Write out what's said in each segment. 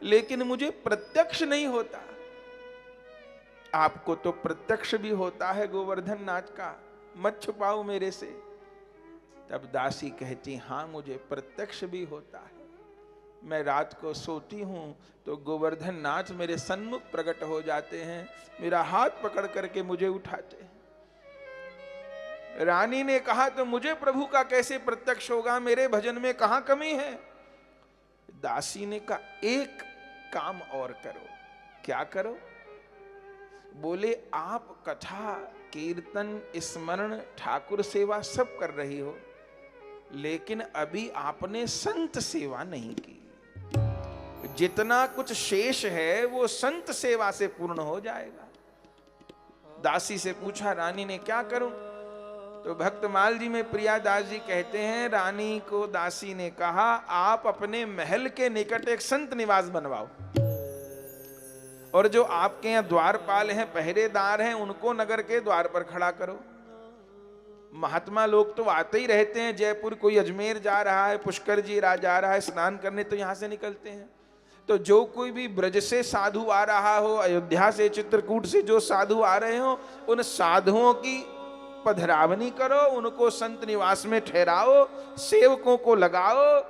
लेकिन मुझे प्रत्यक्ष नहीं होता। आपको तो प्रत्यक्ष भी होता है गोवर्धन नाच का, मत छुपाओ मेरे से। तब दासी कहती, हाँ मुझे प्रत्यक्ष भी होता है। मैं रात को सोती हूं तो गोवर्धन नाच मेरे सन्मुख प्रकट हो जाते हैं, मेरा हाथ पकड़ करके मुझे उठाते हैं। रानी ने कहा, तो मुझे प्रभु का कैसे प्रत्यक्ष होगा, मेरे भजन में कहां कमी है। दासी ने कहा, एक काम और करो। क्या करो? बोले, आप कथा कीर्तन स्मरण ठाकुर सेवा सब कर रही हो, लेकिन अभी आपने संत सेवा नहीं की। जितना कुछ शेष है वो संत सेवा से पूर्ण हो जाएगा। दासी से पूछा, रानी ने क्या करूं? तो भक्तमाल जी में प्रियादास जी कहते हैं, रानी को दासी ने कहा, आप अपने महल के निकट एक संत निवास बनवाओ, और जो आपके यहाँ द्वारपाल हैं, पहरेदार हैं, उनको नगर के द्वार पर खड़ा करो। महात्मा लोग तो आते ही रहते हैं जयपुर, कोई अजमेर जा रहा है, पुष्कर जी जा रहा है स्नान करने, तो यहां से निकलते हैं। तो जो कोई भी ब्रज से साधु आ रहा हो, अयोध्या से, चित्रकूट से जो साधु आ रहे हो, उन साधुओं की पधरावनी करो, उनको संत निवास में ठहराओ, सेवकों को लगाओ,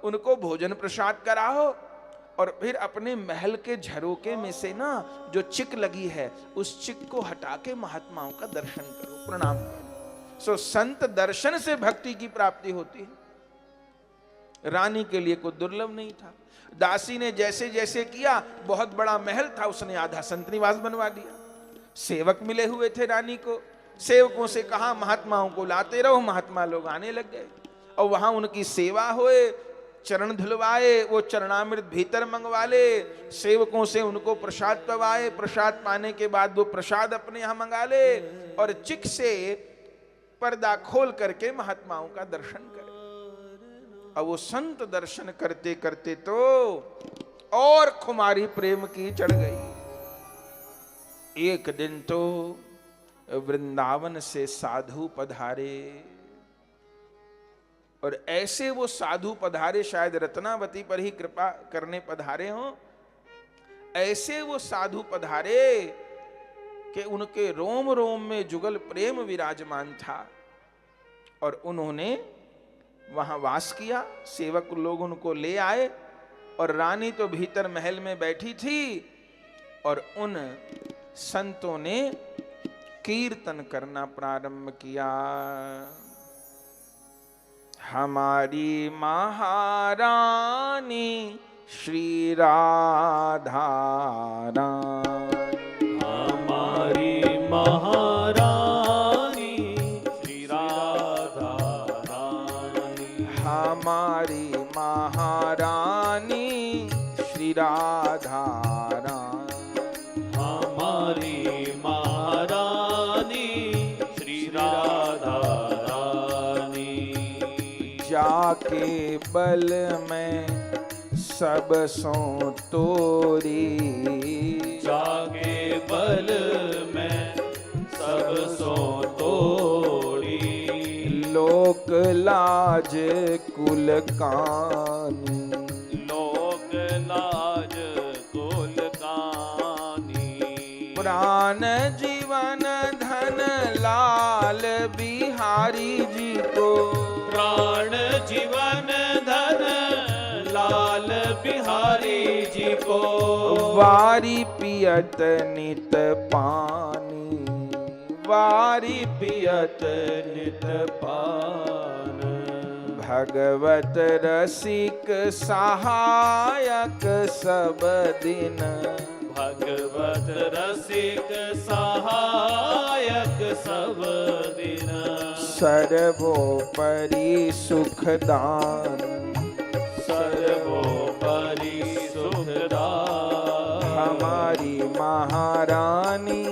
उनको भोजन प्रसाद कराओ, और फिर अपने महल के झरोके में से ना जो चिक लगी है, उस चिक को हटा के महात्माओं का दर्शन करो, प्रणाम करो। सो संत दर्शन से भक्ति की प्राप्ति होती है। रानी के लिए कोई दुर्लभ नहीं था। दासी ने जैसे जैसे किया, बहुत बड़ा महल था, उसने आधा संत निवास बनवा दिया। सेवक मिले हुए थे रानी को, सेवकों से कहा महात्माओं को लाते रहो, महात्मा लोग आने लग गए, और वहां उनकी सेवा होए, चरण धुलवाए, वो चरणामृत भीतर मंगवा ले, सेवकों से उनको प्रसाद पवाए, प्रसाद पाने के बाद वो प्रसाद अपने यहां मंगा ले, और चिक से पर्दा खोल करके महात्माओं का दर्शन करे। अब वो संत दर्शन करते करते तो और खुमारी प्रेम की चढ़ गई। एक दिन तो वृंदावन से साधु पधारे, और ऐसे वो साधु पधारे, शायद रत्नावती पर ही कृपा करने पधारे हों, ऐसे वो साधु पधारे कि उनके रोम रोम में जुगल प्रेम विराजमान था, और उन्होंने वहां वास किया। सेवक लोग उनको ले आए, और रानी तो भीतर महल में बैठी थी, और उन संतों ने कीर्तन करना प्रारंभ किया। हमारी महारानी श्री राधा रानी, हमारी महारानी श्री राधा रानी, हमारी महारानी श्री राधा रानी, हमारी महारानी श्री राधा रानी। जाके बल में सब सो तोरी, जाके बल में सब सो तोड़ी, लोक लाज कुल कानी, लोक लाज कुल कानी। प्राण जीवन धन लाल बिहारी जी को, प्राण जीवन धन लाल बिहारी जी को, वारी पियत नित पानी, वारी पियत नित पान। भगवत रसिक सहायक सब दिन, भगवत रसिक सहायक सब दिन। सर्वोपरि सुखदान, सर्वोपरि सुखदान। हमारी महारानी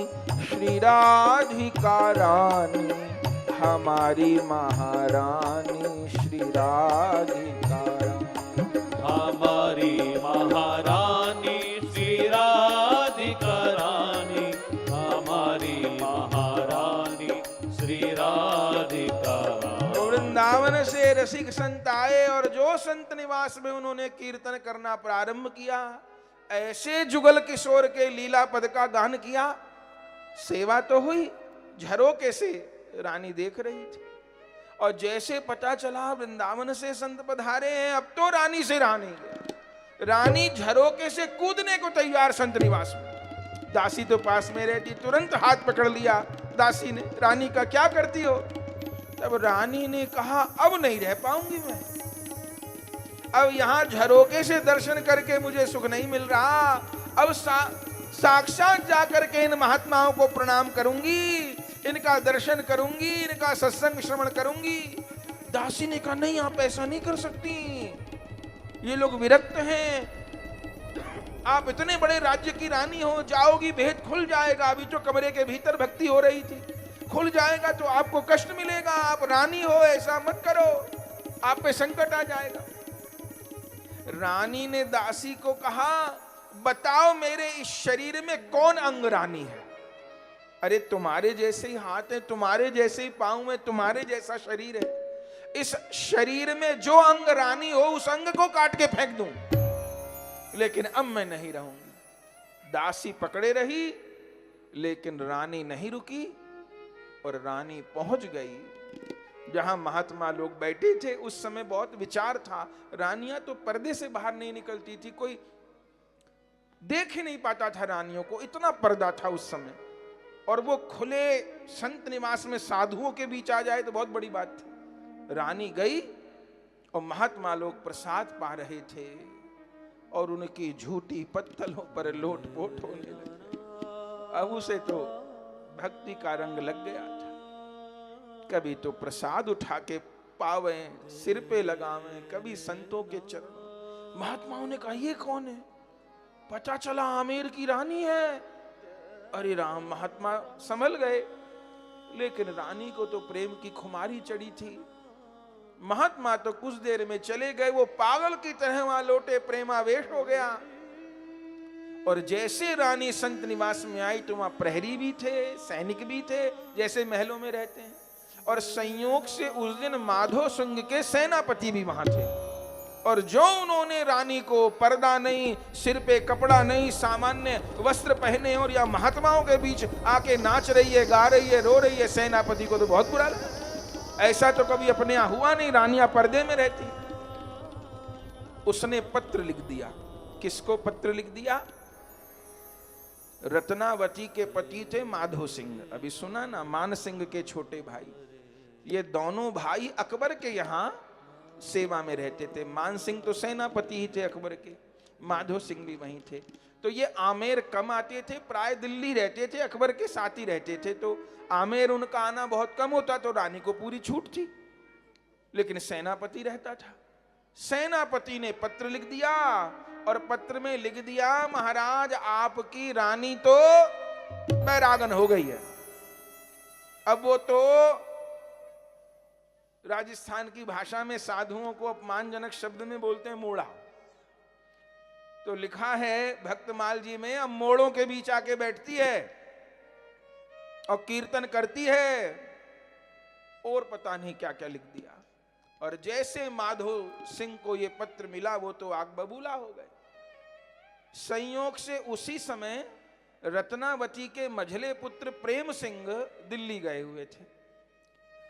श्री राधिका रानी, हमारी महारानी श्री राधिका रानी, हमारी महारानी श्री राधिका रानी, हमारी महारानी श्री राधिका रानी। वृंदावन से रसिक संत आए, और जो संत निवास में उन्होंने कीर्तन करना प्रारंभ किया, ऐसे जुगल किशोर के लीला पद का गान किया, सेवा तो हुई, झरोके से रानी देख रही थी। और जैसे पता चला वृंदावन से संत पधारे हैं, अब तो रानी से रहा नहीं गया। रानी झरोके से कूदने को तैयार संत निवास में। दासी तो पास में रहती, तुरंत हाथ पकड़ लिया दासी ने, रानी का क्या करती हो? तब रानी ने कहा अब नहीं रह पाऊंगी मैं, अब यहां झरोके से दर्शन करके मुझे सुख नहीं मिल रहा, अब साक्षात जाकर के इन महात्माओं को प्रणाम करूंगी, इनका दर्शन करूंगी, इनका सत्संग श्रवण करूंगी। दासी ने कहा नहीं, आप ऐसा नहीं कर सकती, ये लोग विरक्त हैं, आप इतने बड़े राज्य की रानी हो, जाओगी भेद खुल जाएगा, अभी तो कमरे के भीतर भक्ति हो रही थी, खुल जाएगा तो आपको कष्ट मिलेगा, आप रानी हो, ऐसा मत करो, आप पे संकट आ जाएगा। रानी ने दासी को कहा बताओ मेरे इस शरीर में कौन अंग रानी है? अरे तुम्हारे जैसे ही हाथ है, तुम्हारे जैसे ही पांव है, तुम्हारे जैसा शरीर है, इस शरीर में जो अंग रानी हो उस अंग को काट के फेंक दूं, लेकिन अब मैं नहीं रहूंगी। दासी पकड़े रही, लेकिन रानी नहीं रुकी और रानी पहुंच गई जहां महात्मा लोग बैठे थे। उस समय बहुत विचार था, रानियां तो पर्दे से बाहर नहीं निकलती थी, कोई देख ही नहीं पाता था रानियों को, इतना पर्दा था उस समय। और वो खुले संत निवास में साधुओं के बीच आ जाए तो बहुत बड़ी बात थी। रानी गई और महात्मा लोग प्रसाद पा रहे थे और उनकी झूठी पत्तलों पर लोटपोट होने लगे। अब उसे तो भक्ति का रंग लग गया था, कभी तो प्रसाद उठा के पावे, सिर पे लगावे, कभी संतों के चरणों। महात्माओं ने कहा ये कौन है? पता चला आमेर की रानी है। अरे राम, महात्मा संभल गए, लेकिन रानी को तो प्रेम की खुमारी चढ़ी थी। महात्मा तो कुछ देर में चले गए, वो पागल की तरह वहां लौटे, प्रेमावेश हो गया। और जैसे रानी संत निवास में आई तो वहां प्रहरी भी थे, सैनिक भी थे, जैसे महलों में रहते हैं। और संयोग से उस दिन माधो सिंह के सेनापति भी वहां थे। और जो उन्होंने रानी को पर्दा नहीं, सिर पे कपड़ा नहीं, सामान्य वस्त्र पहने और या महात्माओं के बीच आके नाच रही है, गा रही है, रो रही है, सेनापति को तो बहुत बुरा लगा। ऐसा तो कभी अपने यहां हुआ नहीं, रानियां पर्दे में रहती। उसने पत्र लिख दिया। किसको पत्र लिख दिया? रत्नावती के पति थे माधो सिंह, अभी सुना ना, मान सिंह के छोटे भाई। ये दोनों भाई अकबर के यहां सेवा में रहते थे। मान सिंह तो सेनापति ही थे अकबर के, माधो सिंह भी वहीं थे। तो ये आमेर कम आते थे, प्राय दिल्ली रहते थे, अकबर के साथ ही रहते थे, तो आमेर उनका आना बहुत कम होता, तो रानी को पूरी छूट थी। लेकिन सेनापति रहता था। सेनापति ने पत्र लिख दिया और पत्र में लिख दिया महाराज आपकी रानी तो बैरागन हो गई है। अब वो तो राजस्थान की भाषा में साधुओं को अपमानजनक शब्द में बोलते हैं मोड़ा। तो लिखा है भक्तमाल जी में, अब मोड़ों के बीच आके बैठती है और कीर्तन करती है, और पता नहीं क्या क्या लिख दिया। और जैसे माधो सिंह को ये पत्र मिला वो तो आग बबूला हो गए। संयोग से उसी समय रत्नावती के मझले पुत्र प्रेम सिंह दिल्ली गए हुए थे।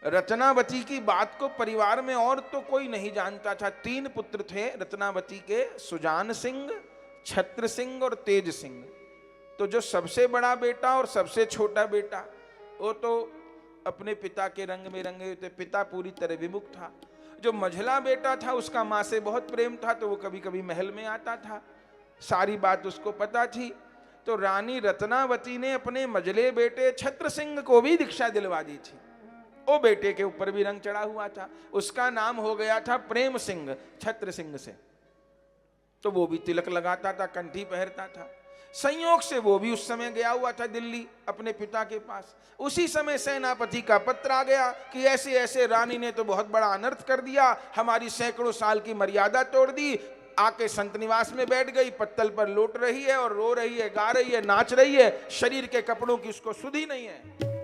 रत्नावती की बात को परिवार में और तो कोई नहीं जानता था। 3 पुत्र थे रत्नावती के, सुजान सिंह, छत्र सिंह और तेज सिंह। तो जो सबसे बड़ा बेटा और सबसे छोटा बेटा वो तो अपने पिता के रंग में रंगे हुए थे, पिता पूरी तरह विमुख था। जो मझला बेटा था उसका माँ से बहुत प्रेम था, तो वो कभी कभी महल में आता था, सारी बात उसको पता थी। तो रानी रत्नावती ने अपने मझले बेटे छत्र सिंह को भी दीक्षा दिलवा दी थी। वो बेटे के ऊपर भी रंग चढ़ा हुआ था, उसका नाम हो गया था प्रेम सिंह, छत्र सिंह से। तो वो भी तिलक लगाता था, कंठी पहनता था। संयोग से वो भी उस समय गया हुआ था दिल्ली अपने पिता के पास। उसी समय सेनापति का पत्र आ गया कि ऐसे ऐसे रानी ने तो बहुत बड़ा अनर्थ कर दिया, हमारी सैकड़ों साल की मर्यादा तोड़ दी, आके संत निवास में बैठ गई, पत्तल पर लौट रही है और रो रही है, गा रही है, नाच रही है, शरीर के कपड़ों की उसको सुधि नहीं है।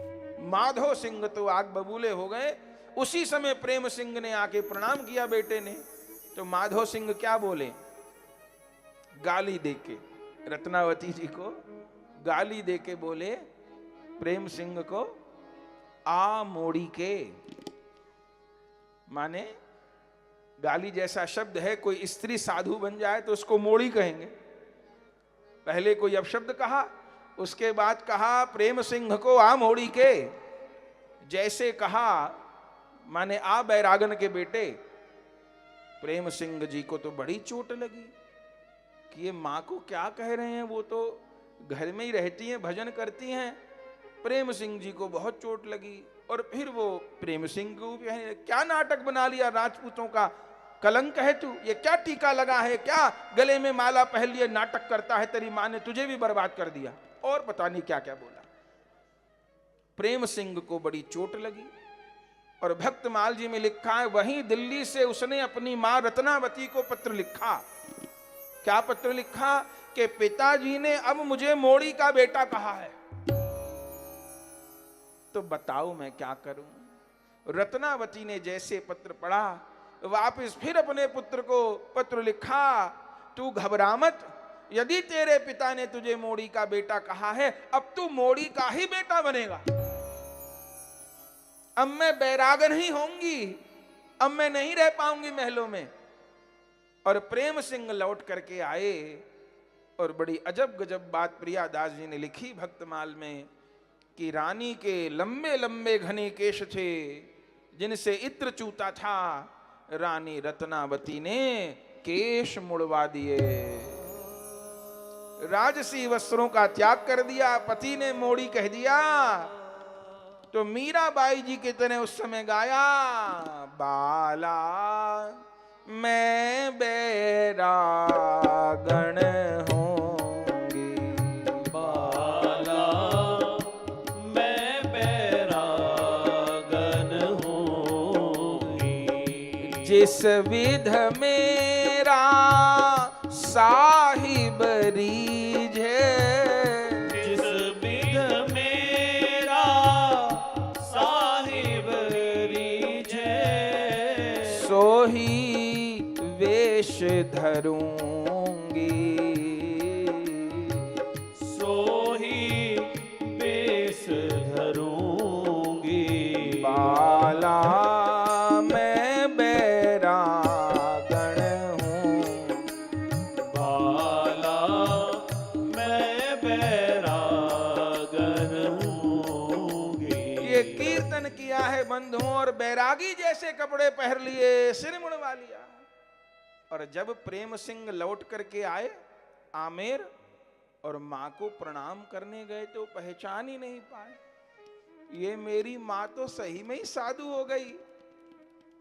माधो सिंह तो आग बबूले हो गए। उसी समय प्रेम सिंह ने आके प्रणाम किया बेटे ने। तो माधो सिंह क्या बोले, गाली देके, रत्नावती जी को गाली दे के बोले प्रेम सिंह को, आ मोड़ी के। माने गाली जैसा शब्द है, कोई स्त्री साधु बन जाए तो उसको मोड़ी कहेंगे। पहले कोई अपशब्द कहा, उसके बाद कहा प्रेम सिंह को आ मोड़ी के। जैसे कहा माने आ बैरागन के बेटे। प्रेम सिंह जी को तो बड़ी चोट लगी कि ये माँ को क्या कह रहे हैं, वो तो घर में ही रहती हैं, भजन करती हैं। प्रेम सिंह जी को बहुत चोट लगी और फिर वो प्रेम सिंह को क्या नाटक बना लिया, राजपूतों का कलंक है तू, ये क्या टीका लगा है, क्या गले में माला पहन लिए नाटक करता है, तेरी माँ ने तुझे भी बर्बाद कर दिया, और पता नहीं क्या क्या बोला। प्रेम सिंह को बड़ी चोट लगी और भक्तमाल जी में लिखा है वहीं दिल्ली से उसने अपनी मां रत्नावती को पत्र लिखा। क्या पत्र लिखा कि पिताजी ने अब मुझे मोड़ी का बेटा कहा है, तो बताओ मैं क्या करूं। रत्नावती ने जैसे पत्र पढ़ा, वापस फिर अपने पुत्र को पत्र लिखा, तू घबरा मत, यदि तेरे पिता ने तुझे मोड़ी का बेटा कहा है, अब तू मोड़ी का ही बेटा बनेगा। अब मैं बैरागन ही होंगी, अब मैं नहीं रह पाऊंगी महलों में। और प्रेम सिंह लौट करके आए और बड़ी अजब गजब बात प्रियादास जी ने लिखी भक्तमाल में कि रानी के लंबे लंबे घने केश थे जिनसे इत्र चूता था, रानी रत्नावती ने केश मुड़वा दिए, राजसी वस्त्रों का त्याग कर दिया, पति ने मोड़ी कह दिया। तो मीराबाई जी की तरह उस समय गाया, बाला मैं बैरागण होंगी, बाला मैं बैरागन होंगी, जिस विध मेरा साहिब रीझे, जिस विध मेरा साहिब रीझे, सोही वेश धरूंगी, सोही वेश धरूंगी, बाला मैं बैरागण हूँ, बाला मैं बैरागन होंगी। ये कीर्तन किया है बंधुओं, और बैरागी जैसे कपड़े पहन लिए, सिर मुड़वा लिया। और जब प्रेम सिंह लौट करके आए आमेर और मां को प्रणाम करने गए तो पहचान ही नहीं पाए, ये मेरी मां तो सही में ही साधु हो गई।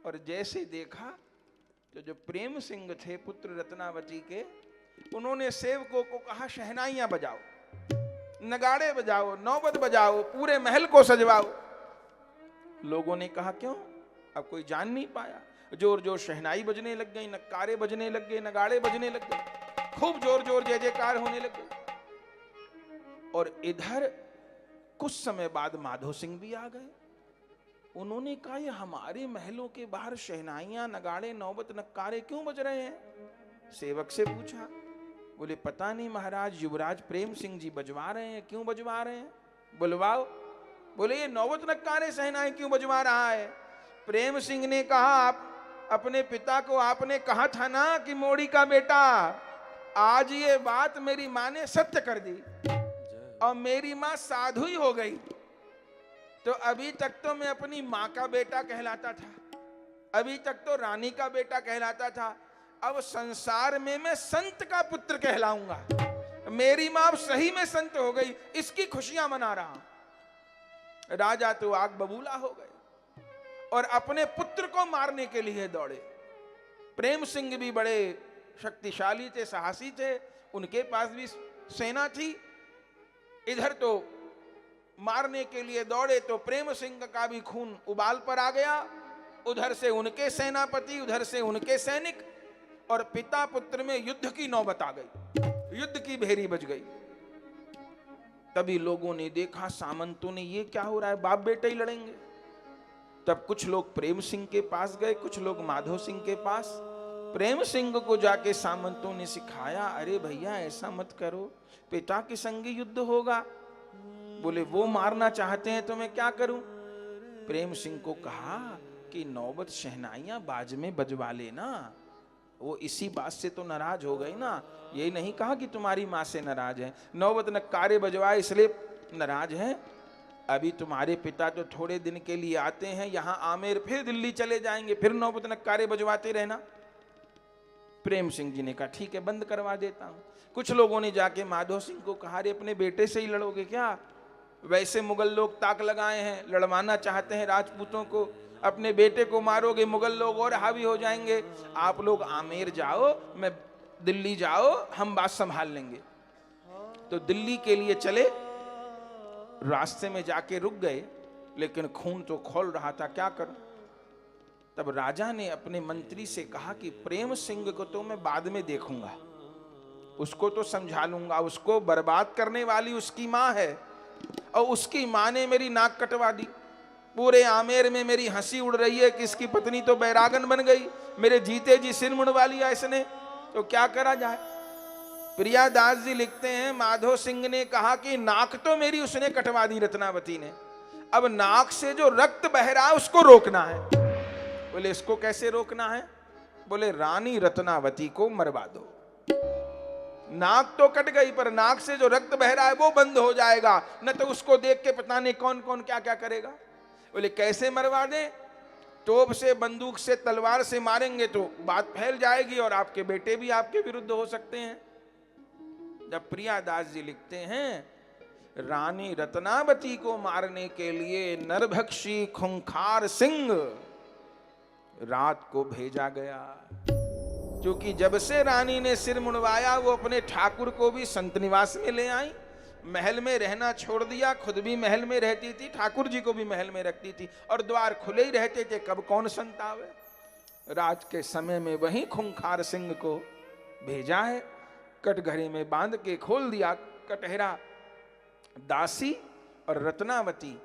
और जैसे देखा तो जो प्रेम सिंह थे पुत्र रत्नावती के, उन्होंने सेवकों को कहा शहनाइयां बजाओ, नगाड़े बजाओ, नौबत बजाओ, पूरे महल को सजवाओ। लोगों ने कहा क्यों, अब कोई जान नहीं पाया। जोर जोर शहनाई बजने लग गई, नक्कारे बजने लग गए, नगाड़े बजने लग गए, खूब जोर जोर जय जयकार होने लग गई। और इधर कुछ समय बाद माधो सिंह भी आ गए। उन्होंने कहा ये हमारे महलों के बाहर शहनाइयां, नगाड़े, नौबत, नक्कारे क्यों बज रहे हैं। सेवक से पूछा, बोले पता नहीं महाराज, युवराज प्रेम सिंह जी बजवा रहे हैं। क्यों बजवा रहे हैं, बुलवाओ। बोले ये नौबत नक्कारे शहनाई क्यों बजवा रहा है। प्रेम सिंह ने कहा, आप अपने पिता को आपने कहा था ना कि मोड़ी का बेटा, आज ये बात मेरी माँ ने सत्य कर दी और मेरी माँ साधु ही हो गई। तो अभी तक तो मैं अपनी माँ का बेटा कहलाता था, अभी तक तो रानी का बेटा कहलाता था, अब संसार में मैं संत का पुत्र कहलाऊंगा। मेरी माँ अब सही में संत हो गई, इसकी खुशियां मना रहा। राजा तो आग बबूला हो गए और अपने पुत्र को मारने के लिए दौड़े। प्रेम सिंह भी बड़े शक्तिशाली थे, साहसी थे, उनके पास भी सेना थी। इधर तो मारने के लिए दौड़े तो प्रेम सिंह का भी खून उबाल पर आ गया। उधर से उनके सेनापति, उधर से उनके सैनिक, और पिता पुत्र में युद्ध की नौबत आ गई, युद्ध की भेरी बज गई। तभी लोगों ने देखा, सामंतों ने, ये क्या हो रहा है, बाप बेटे ही लड़ेंगे। तब कुछ लोग प्रेम सिंह के पास गए, कुछ लोग माधो सिंह के पास। प्रेम सिंह को जाके सामंतों ने सिखाया, अरे भैया ऐसा मत करो, पिता के संग युद्ध होगा। बोले वो मारना चाहते हैं तो मैं क्या करूं? प्रेम सिंह को कहा कि नौबत शहनाइयां बाज में बजवा लेना। वो इसी बात से तो नाराज हो गई ना, यही नहीं कहा कि तुम्हारी माँ से नाराज है, नौबत नक्कारे बजवाए इसलिए नाराज है। अभी तुम्हारे पिता तो थोड़े दिन के लिए आते हैं यहां आमेर, फिर दिल्ली चले जाएंगे, फिर नौबत नक्कारे बजवाते रहना। प्रेम सिंह जी ने कहा ठीक है, बंद करवा देता हूं। कुछ लोगों ने जाके माधो सिंह को कहा, अरे अपने बेटे से ही लड़ोगे क्या? वैसे मुगल लोग ताक लगाए हैं, लड़वाना चाहते हैं राजपूतों को, अपने बेटे को मारोगे मुगल लोग और हावी हो जाएंगे। आप लोग आमेर जाओ, मैं दिल्ली जाओ, हम बात संभाल लेंगे। तो दिल्ली के लिए चले, रास्ते में जाके रुक गए, लेकिन खून तो खौल रहा था, क्या करूं? तब राजा ने अपने मंत्री से कहा कि प्रेम सिंह को तो मैं बाद में देखूंगा, उसको तो समझा लूंगा, उसको बर्बाद करने वाली उसकी माँ है, और उसकी माँ ने मेरी नाक कटवा दी। पूरे आमेर में मेरी हंसी उड़ रही है कि इसकी पत्नी तो बैरागन बन गई, मेरे जीते जी सिर मुड़वा लिया इसने, तो क्या करा जाए? प्रियादास जी लिखते हैं, माधो सिंह ने कहा कि नाक तो मेरी उसने कटवा दी रत्नावती ने, अब नाक से जो रक्त बह रहा है उसको रोकना है। बोले इसको कैसे रोकना है? बोले रानी रत्नावती को मरवा दो। नाक तो कट गई पर नाक से जो रक्त बह रहा है वो बंद हो जाएगा, न तो उसको देख के पता नहीं कौन कौन क्या क्या करेगा। बोले कैसे मरवा दें? तोप से, बंदूक से, तलवार से मारेंगे तो बात फैल जाएगी और आपके बेटे भी आपके विरुद्ध हो सकते हैं। जब प्रियादास जी लिखते हैं, रानी रत्नावती को मारने के लिए नरभक्षी खूंखार सिंह रात को भेजा गया, क्योंकि जब से रानी ने सिर मुड़वाया वो अपने ठाकुर को भी संत निवास में ले आई, महल में रहना छोड़ दिया, खुद भी महल में रहती थी, ठाकुर जी को भी महल में रखती थी, और द्वार खुले ही रहते थे, कब कौन संत आवे। रात के समय में वही खूंखार सिंह को भेजा है, कटघरे में बांध के खोल दिया कटहरा। दासी और रत्नावती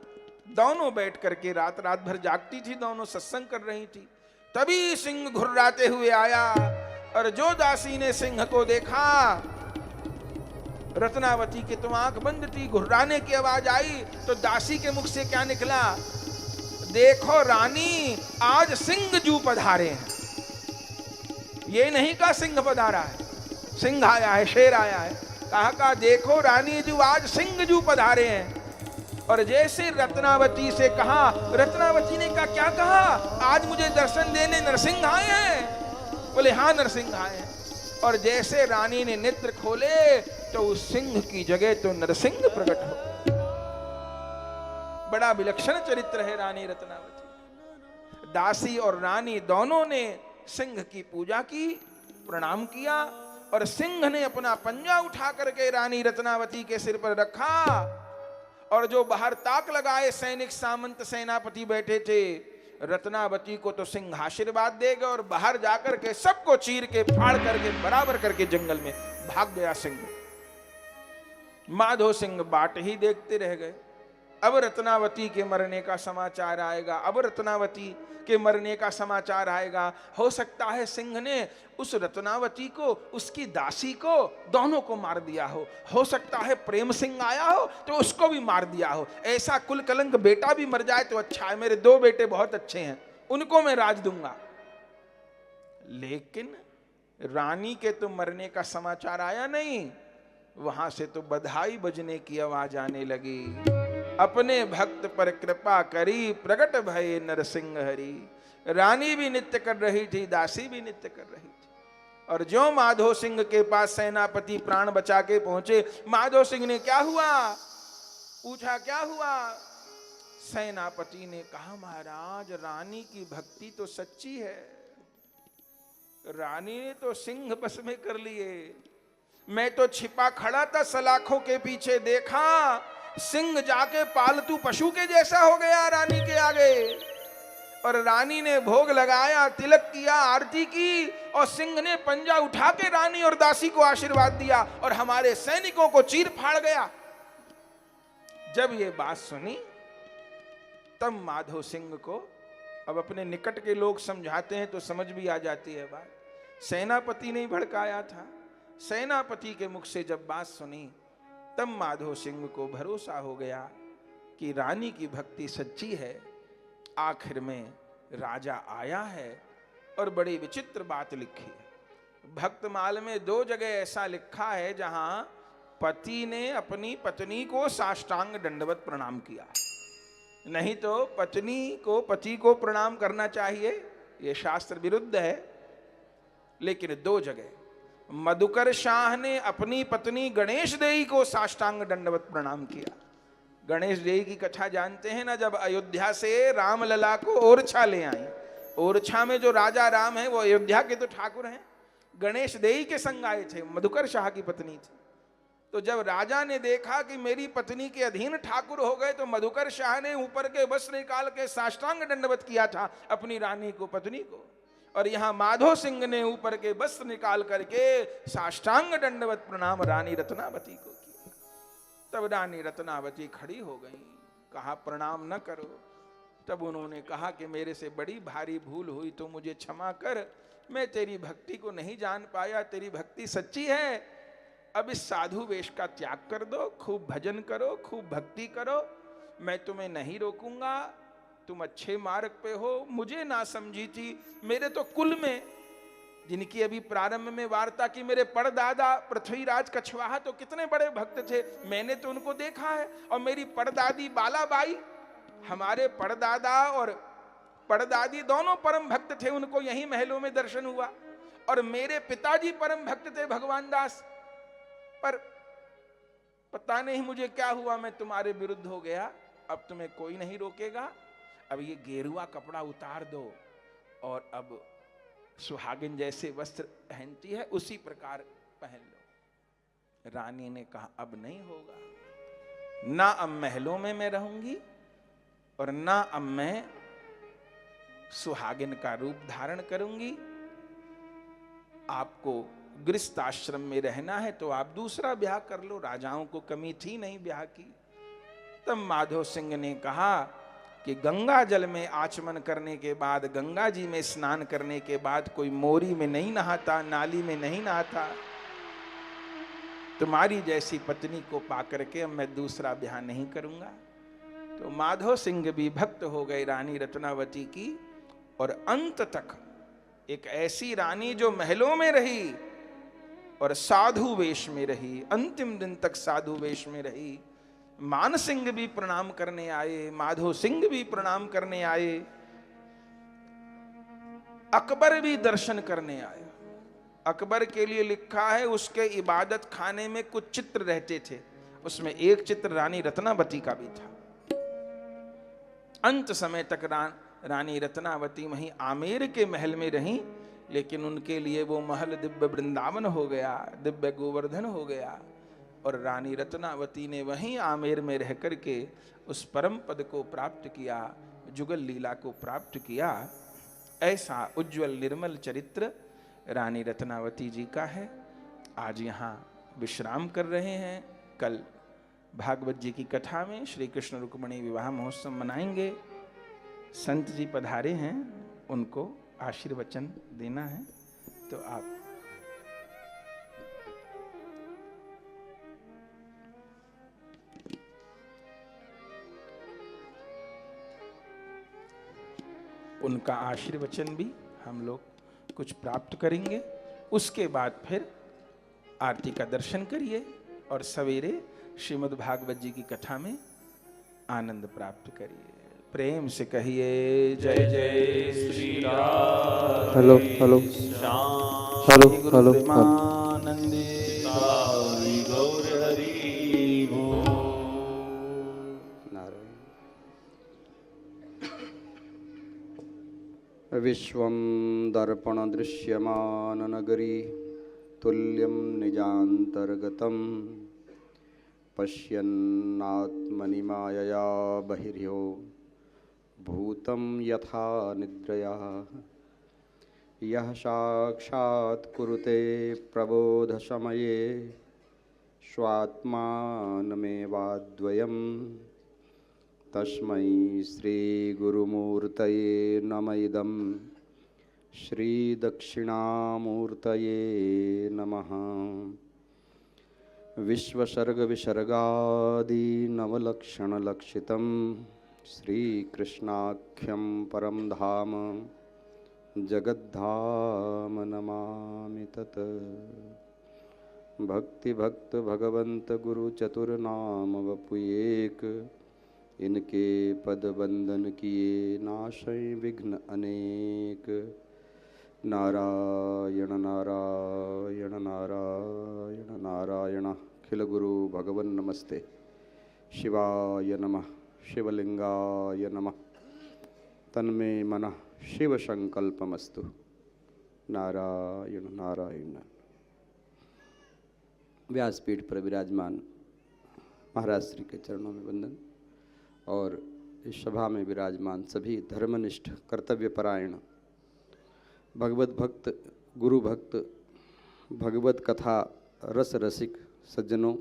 दोनों बैठ करके रात रात भर जागती थी, दोनों सत्संग कर रही थी। तभी सिंह घुर्राते हुए आया, और जो दासी ने सिंह को देखा, रत्नावती की तो आंख बंद थी, घुर्राने की आवाज आई तो दासी के मुख से क्या निकला? देखो रानी, आज सिंह जू पधारे हैं। ये नहीं कहा सिंह पधारा है, सिंह आया है, शेर आया है, कहा देखो रानी जू, आज सिंह जू पधारे हैं। और जैसे रत्नावती से कहा, रत्नावती ने कहा क्या कहा? आज मुझे दर्शन देने नरसिंह आए हैं? बोले हाँ नरसिंह आए हैं। और जैसे रानी ने नेत्र खोले तो उस सिंह की जगह तो नरसिंह प्रकट हो। बड़ा विलक्षण चरित्र है रानी रत्नावती। दासी और रानी दोनों ने सिंह की पूजा की, प्रणाम किया, और सिंह ने अपना पंजा उठा करके रानी रत्नावती के सिर पर रखा, और जो बाहर ताक लगाए सैनिक सामंत सेनापति बैठे थे, रत्नावती को तो सिंह आशीर्वाद देगा, और बाहर जाकर के सबको चीर के फाड़ करके बराबर करके जंगल में भाग गया सिंह। माधो सिंह बाट ही देखते रह गए। अब रत्नावती के मरने का समाचार आएगा, अब रत्नावती के मरने का समाचार आएगा। हो सकता है सिंह ने उस रत्नावती को, उसकी दासी को, दोनों को मार दिया हो सकता है प्रेम सिंह आया हो तो उसको भी मार दिया हो। ऐसा कुल कलंक बेटा भी मर जाए तो अच्छा है, मेरे 2 बेटे बहुत अच्छे हैं, उनको मैं राज दूंगा। लेकिन रानी के तो मरने का समाचार आया नहीं, वहां से तो बधाई बजने की आवाज आने लगी। अपने भक्त पर कृपा करी, प्रकट भये नरसिंह हरि। रानी भी नृत्य कर रही थी, दासी भी नृत्य कर रही थी। और जो माधो सिंह के पास सेनापति प्राण बचा के पहुंचे, माधो सिंह ने क्या हुआ पूछा, क्या हुआ? सेनापति ने कहा महाराज, रानी की भक्ति तो सच्ची है, रानी ने तो सिंह बस में कर लिए। मैं तो छिपा खड़ा था सलाखों के पीछे, देखा सिंह जाके पालतू पशु के जैसा हो गया रानी के आगे। और रानी ने भोग लगाया, तिलक किया, आरती की, और सिंह ने पंजा उठा के रानी और दासी को आशीर्वाद दिया और हमारे सैनिकों को चीर फाड़ गया। जब ये बात सुनी तब माधो सिंह को, अब अपने निकट के लोग समझाते हैं तो समझ भी आ जाती है बात, सेनापति ने भड़काया था। सेनापति के मुख से जब बात सुनी तब माधो सिंह को भरोसा हो गया कि रानी की भक्ति सच्ची है। आखिर में राजा आया है और बड़ी विचित्र बात लिखी है। भक्तमाल में 2 जगह ऐसा लिखा है जहां पति ने अपनी पत्नी को साष्टांग दंडवत प्रणाम किया। नहीं तो पत्नी को पति को प्रणाम करना चाहिए, यह शास्त्र विरुद्ध है। लेकिन 2 जगह मधुकर शाह ने अपनी पत्नी गणेश देवी को साष्टांग दंडवत प्रणाम किया। गणेश देवी की कथा जानते हैं ना, जब अयोध्या से रामलला को ओरछा ले आई। ओरछा में जो राजा राम है वो अयोध्या के तो ठाकुर हैं। गणेश देवी के संग आए थे, मधुकर शाह की पत्नी थी। तो जब राजा ने देखा कि मेरी पत्नी के अधीन ठाकुर हो गए, तो मधुकर शाह ने ऊपर के वस्त्र निकाल के साष्टांग दंडवत किया था अपनी रानी को, पत्नी को। और यहां माधो सिंह ने ऊपर के वस्त्र निकाल करके साष्टांग दंडवत प्रणाम रानी रत्नावती को किया। तब रानी रत्नावती खड़ी हो गई, कहा प्रणाम न करो। तब उन्होंने कहा कि मेरे से बड़ी भारी भूल हुई, तो मुझे क्षमा कर। मैं तेरी भक्ति को नहीं जान पाया, तेरी भक्ति सच्ची है। अब इस साधु वेश का त्याग कर दो, खूब भजन करो, खूब भक्ति करो, मैं तुम्हें नहीं रोकूंगा। तुम अच्छे मार्ग पे हो, मुझे ना समझी थी। मेरे तो कुल में, जिनकी अभी प्रारंभ में वार्ता की, मेरे परदादा पृथ्वीराज कछवाहा तो कितने बड़े भक्त थे, मैंने तो उनको देखा है। और मेरी परदादी बालाबाई, हमारे परदादा और परदादी दोनों परम भक्त थे, उनको यहीं महलों में दर्शन हुआ। और मेरे पिताजी परम भक्त थे भगवान दास। पर पता नहीं मुझे क्या हुआ, मैं तुम्हारे विरुद्ध हो गया। अब तुम्हें कोई नहीं रोकेगा। अब ये गेरुआ कपड़ा उतार दो और अब सुहागिन जैसे वस्त्र पहनती है उसी प्रकार पहन लो। रानी ने कहा अब नहीं होगा, ना अब महलों में मैं रहूंगी और ना अब मैं सुहागिन का रूप धारण करूंगी। आपको गृहस्थ आश्रम में रहना है तो आप दूसरा ब्याह कर लो, राजाओं को कमी थी नहीं ब्याह की। तब माधो सिंह ने कहा कि गंगा जल में आचमन करने के बाद, गंगा जी में स्नान करने के बाद कोई मोरी में नहीं नहाता, नाली में नहीं नहाता। तुम्हारी जैसी पत्नी को पाकर के अब मैं दूसरा ब्याह नहीं करूंगा। तो माधो सिंह भी भक्त हो गए रानी रत्नावती की। और अंत तक एक ऐसी रानी जो महलों में रही और साधु वेश में रही, अंतिम दिन तक साधु वेश में रही। मान सिंह भी प्रणाम करने आए, माधो सिंह भी प्रणाम करने आए, अकबर भी दर्शन करने आए। अकबर के लिए लिखा है उसके इबादत खाने में कुछ चित्र रहते थे, उसमें एक चित्र रानी रत्नावती का भी था। अंत समय तक रानी रत्नावती वहीं आमेर के महल में रहीं, लेकिन उनके लिए वो महल दिव्य वृंदावन हो गया, दिव्य गोवर्धन हो गया। और रानी रत्नावती ने वहीं आमेर में रह करके उस परम पद को प्राप्त किया, जुगल लीला को प्राप्त किया। ऐसा उज्जवल निर्मल चरित्र रानी रत्नावती जी का है। आज यहाँ विश्राम कर रहे हैं। कल भागवत जी की कथा में श्री कृष्ण रुक्मिणी विवाह महोत्सव मनाएंगे। संत जी पधारे हैं, उनको आशीर्वचन देना है, तो आप उनका आशीर्वचन भी हम लोग कुछ प्राप्त करेंगे। उसके बाद फिर आरती का दर्शन करिए और सवेरे श्रीमद् भागवत जी की कथा में आनंद प्राप्त करिए। प्रेम से कहिए जय जय Shri Ram. Hello hello hello hello गुरुदेवानंदे गौर हरि विश्वं दर्पण दृश्यमान नगरी तुल्यं निजान्तर्गतं पश्यन्नात्मनि मायया बहिर्यो भूतं यथा निद्रया यः साक्षात् कुरुते प्रबोधसमये स्वात्मानमेवाद्वयं तस्मै श्रीगुरुमूर्तये नम इदं श्रीदक्षिणामूर्तये नमः। विश्वसर्गविसर्गादिनवलक्षणलक्षितं श्रीकृष्णाख्यं परं धाम जगद्धाम नमामि तत्। भक्ति भक्त भगवंत गुरु चतुर्नाम वपुएक, इनके पद वंदन किए नाशय विघ्न अनेक। नारायण नारायण नारायण नारायण। अखिल गुरु भगवन नमस्ते। शिवाय नमः शिवलिंगाय नमः। तन्मे मनः शिव संकल्पमस्तु। नारायण नारायण। व्यासपीठ पर विराजमान महाराज श्री के चरणों में वंदन और इस सभा में विराजमान सभी धर्मनिष्ठ कर्तव्यपरायण भगवत भक्त गुरु भक्त भगवत कथा रस रसिक सज्जनों,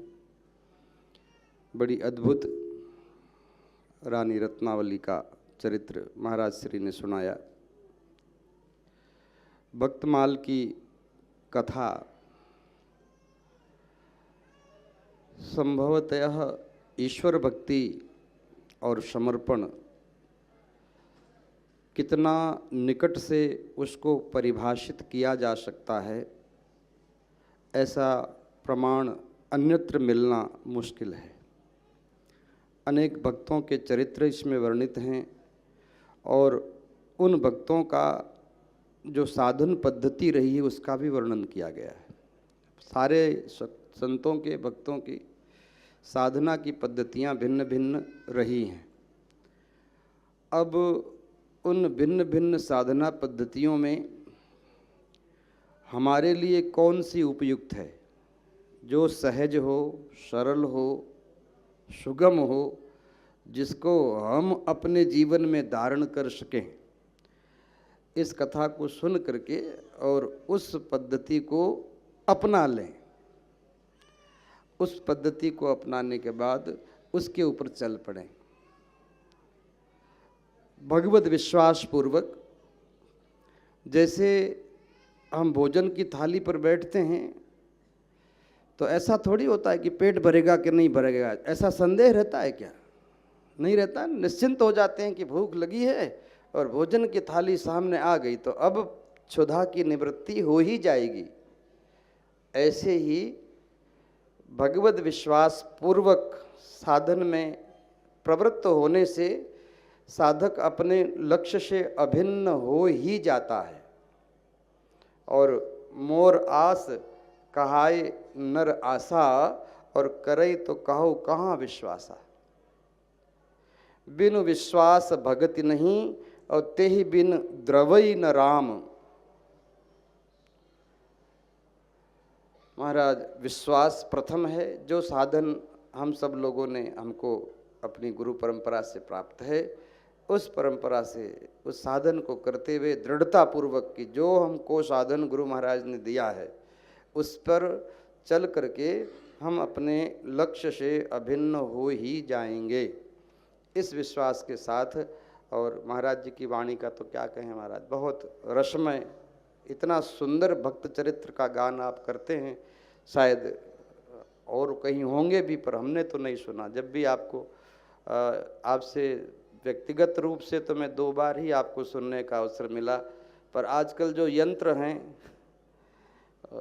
बड़ी अद्भुत रानी रत्नावली का चरित्र महाराज श्री ने सुनाया। भक्तमाल की कथा संभवतः ईश्वर भक्ति और समर्पण कितना निकट से उसको परिभाषित किया जा सकता है, ऐसा प्रमाण अन्यत्र मिलना मुश्किल है। अनेक भक्तों के चरित्र इसमें वर्णित हैं और उन भक्तों का जो साधन पद्धति रही है उसका भी वर्णन किया गया है। सारे संतों के भक्तों की साधना की पद्धतियाँ भिन्न भिन्न रही हैं। अब उन भिन्न भिन्न साधना पद्धतियों में हमारे लिए कौन सी उपयुक्त है, जो सहज हो, सरल हो, सुगम हो, जिसको हम अपने जीवन में धारण कर सकें, इस कथा को सुन करके और उस पद्धति को अपना लें। उस पद्धति को अपनाने के बाद उसके ऊपर चल पड़ें। भगवत विश्वास पूर्वक, जैसे हम भोजन की थाली पर बैठते हैं तो ऐसा थोड़ी होता है कि पेट भरेगा कि नहीं भरेगा, ऐसा संदेह रहता है क्या? नहीं रहता। निश्चिंत हो जाते हैं कि भूख लगी है और भोजन की थाली सामने आ गई तो अब क्षुधा की निवृत्ति हो ही जाएगी। ऐसे ही भगवत विश्वास पूर्वक साधन में प्रवृत्त होने से साधक अपने लक्ष्य से अभिन्न हो ही जाता है। और मोर आस कहाय नर आशा, और करे तो कहो कहाँ विश्वासा। बिनु विश्वास भगति नहीं, और तेहि बिन द्रवई न राम। महाराज, विश्वास प्रथम है। जो साधन हम सब लोगों ने हमको अपनी गुरु परंपरा से प्राप्त है, उस परंपरा से उस साधन को करते हुए दृढ़ता पूर्वक कि जो हमको साधन गुरु महाराज ने दिया है उस पर चल करके हम अपने लक्ष्य से अभिन्न हो ही जाएंगे, इस विश्वास के साथ। और महाराज जी की वाणी का तो क्या कहें महाराज, बहुत रसमय, इतना सुंदर भक्त चरित्र का गान आप करते हैं। शायद और कहीं होंगे भी, पर हमने तो नहीं सुना। जब भी आपको आपसे व्यक्तिगत रूप से तो मैं 2 बार ही आपको सुनने का अवसर मिला, पर आजकल जो यंत्र हैं,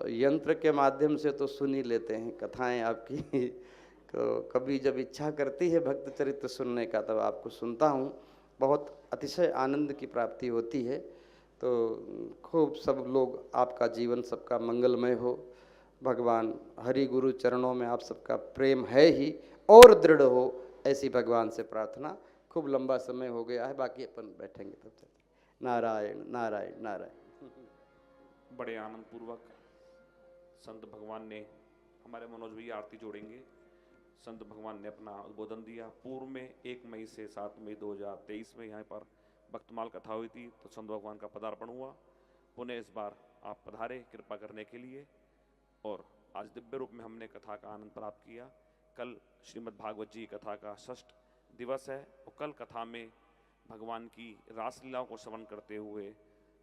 यंत्र के माध्यम से तो सुन ही लेते हैं कथाएं आपकी। तो कभी जब इच्छा करती है भक्त चरित्र सुनने का तब आपको सुनता हूँ, बहुत अतिशय आनंद की प्राप्ति होती है। तो खूब सब लोग, आपका जीवन सबका मंगलमय हो। भगवान हरि गुरु चरणों में आप सबका प्रेम है ही और दृढ़ हो, ऐसी भगवान से प्रार्थना। खूब लंबा समय हो गया है, बाकी अपन बैठेंगे तब तक। नारायण नारायण नारायण। बड़े आनंद पूर्वक संत भगवान ने, हमारे मनोज भैया आरती जोड़ेंगे। संत भगवान ने अपना उद्बोधन दिया। पूर्व में 1 मई से 7 मई 2023 में यहाँ पर भक्तमाल कथा हुई थी, तो संत भगवान का पदार्पण हुआ। पुनः इस बार आप पधारे कृपा करने के लिए, और आज दिव्य रूप में हमने कथा का आनंद प्राप्त किया। कल श्रीमद् भागवत जी कथा का 6ठ दिवस है, और कल कथा में भगवान की रासलीलाओं को श्रवण करते हुए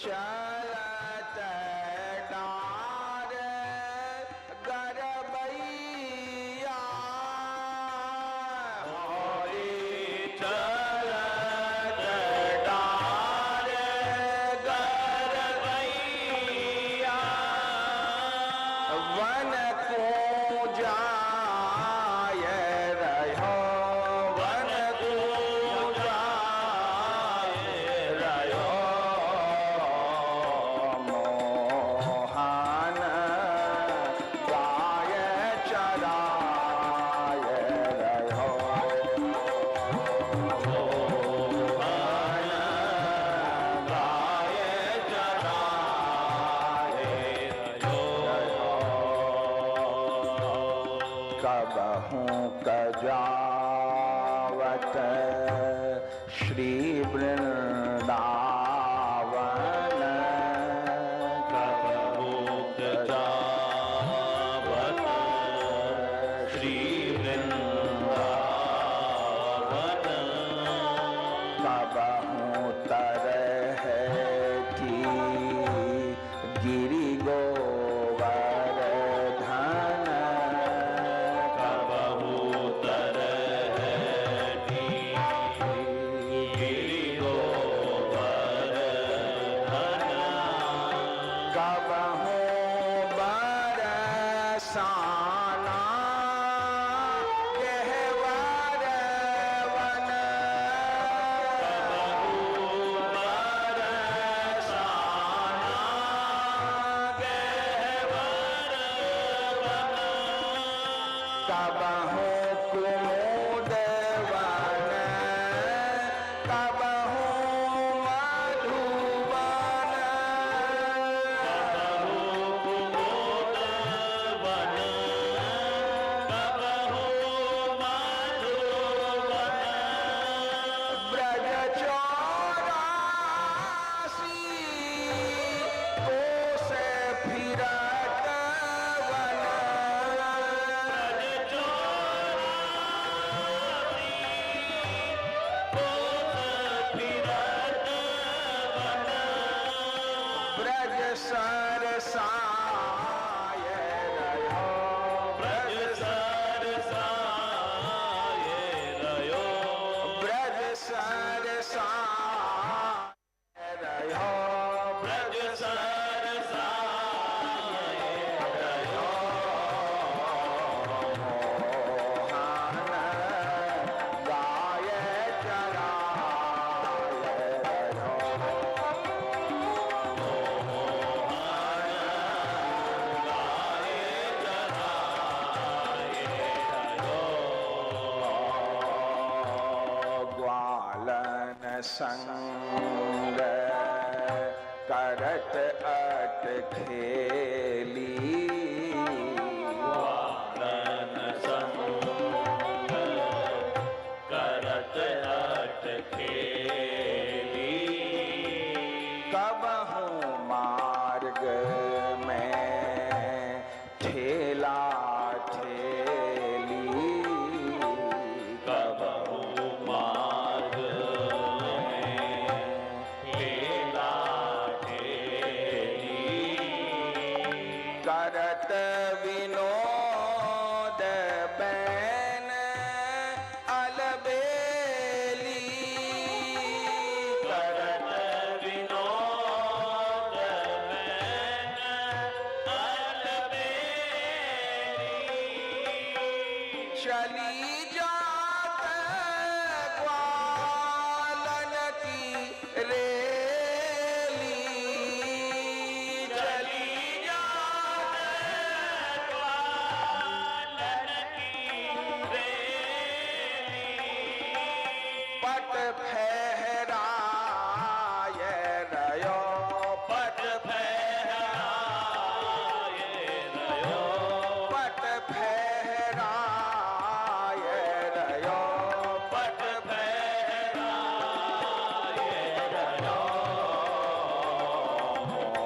चलत डार गरबैया हरि चलत डार गरबैया वन को जाय रहो वन को जाय रहो मोहन गाय चराय रहो मोहन गाय चराय रहो कबहूँ कजावत श्री वृंदावन कबहूँ कजावत श्री वृंदावन कबहूँ तरह की गिरि गोवर्धन कबहूँ तरह की गिरि गोवर्धन कबहूँ बरसाना गहवर वन कबहूँ बरसाना गहवर वन कबहूँ कुमुद वन कबहूँ मधुवन कबहूँ कुमुद वन कबहूँ मधुवन ब्रज चौरासी कोस फिरत वन ब्रज चौरासी कोस फिरत वन ब्रज सरसाय रहो ब्रज सरसाय रहो ब्रज सरसाय रहो ब्रज सरसाय रहो मोहन गाय चराय रहो ग्वालन संग करत अट खेली ग्वालन संग करत अट खेली कबहूँ मार्ग में ठेला ठेली कबहूँ मार्ग में ठेला ठेली करत विनोद बैन अलबेली करत विनोद बैन अलबेली चली जात ग्वालन की रेली चली जात ग्वालन की रेली पट फहराय रयो पट फहराय रयो पट फहराय रयो पट फहराय रयो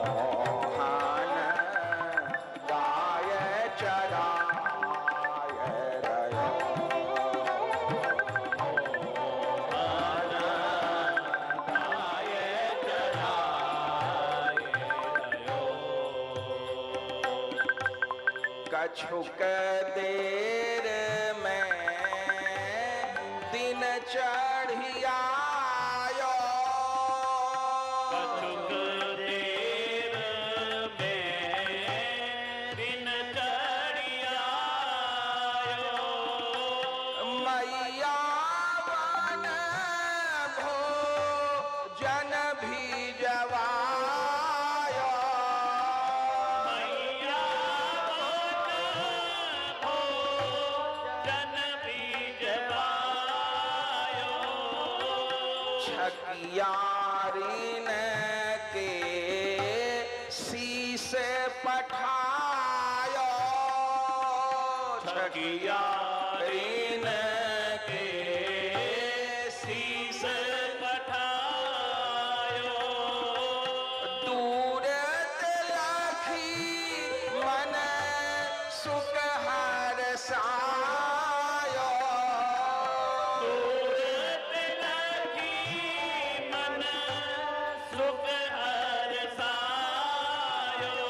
मोहन गाय चराय रयो मोहन कछुक देर में दिन चढ़िया कछुक देर में दिन चढ़िया मैया वन भोजन भी जवायो मैया भोजन भी जगायो छकियारीन के शीश पठायो छकियारीन के शीश पठायो दूर लखी मन सुख हर सायो सूरत लगी मन सुख हर सायो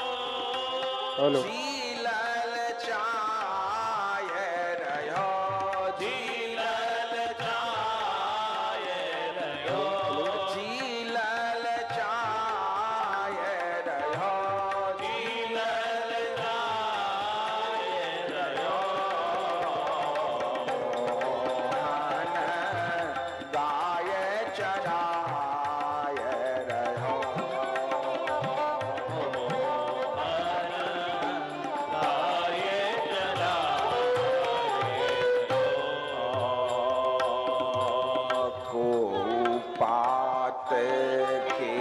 झीलल चाय रहो झीलल जाय रहो झीलल चाय रहो झीलल जाय रहो धन गाय चराय रहो गाय को पात के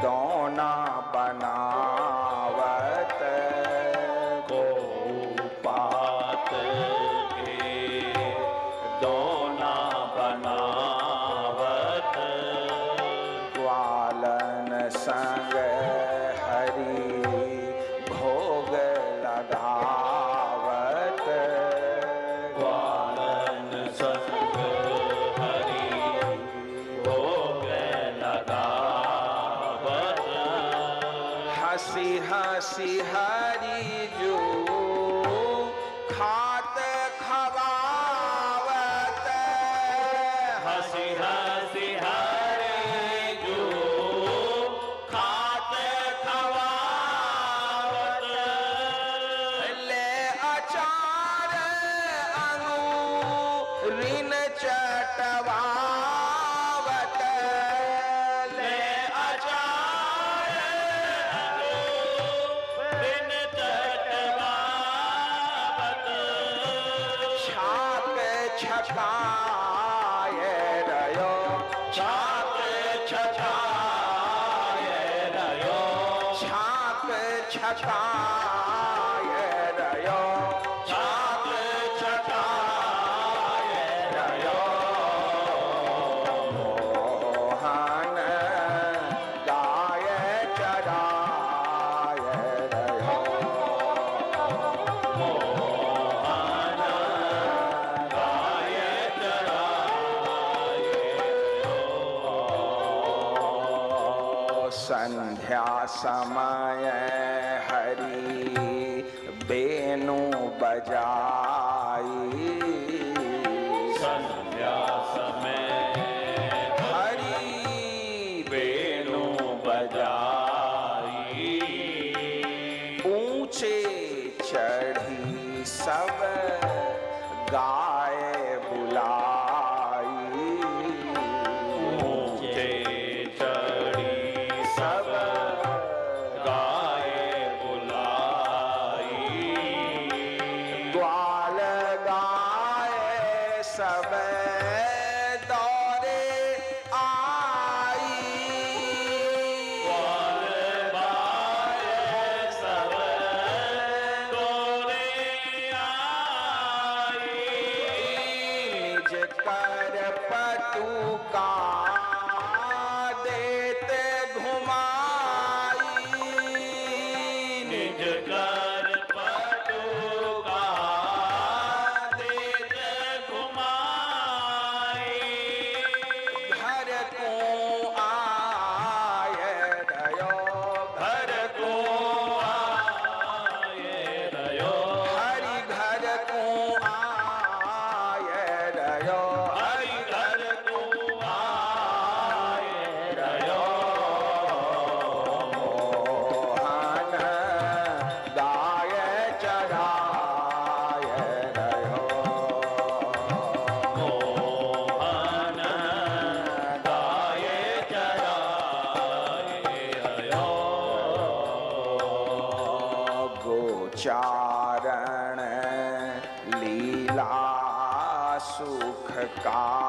दोना बनावत को पात के दोना बनावत ग्वालन संग हरि भोग लगावत ग्वालन संग हरि भोग लगावत हसी हसी हरि जो खात खवावत हसी हसी हरि जो खात खवावत ले अचार अंगूरिन चटवावत ले अचार दिन तटवावत छाक छकाय रयो छाप छछाय रयो छाक छकाय रयो छाप छछाय रयो मोहन गाय चराय रयो मोहन गाय चराय संध्या समय हरि बेनु बजाई संध्या समय हरि वेणु बजाई ऊंचे चढ़ी सब गाय बुलाई ऊंचे चढ़ी सब गाय बुलाई ग्वाल चारण लीला सुखकारी।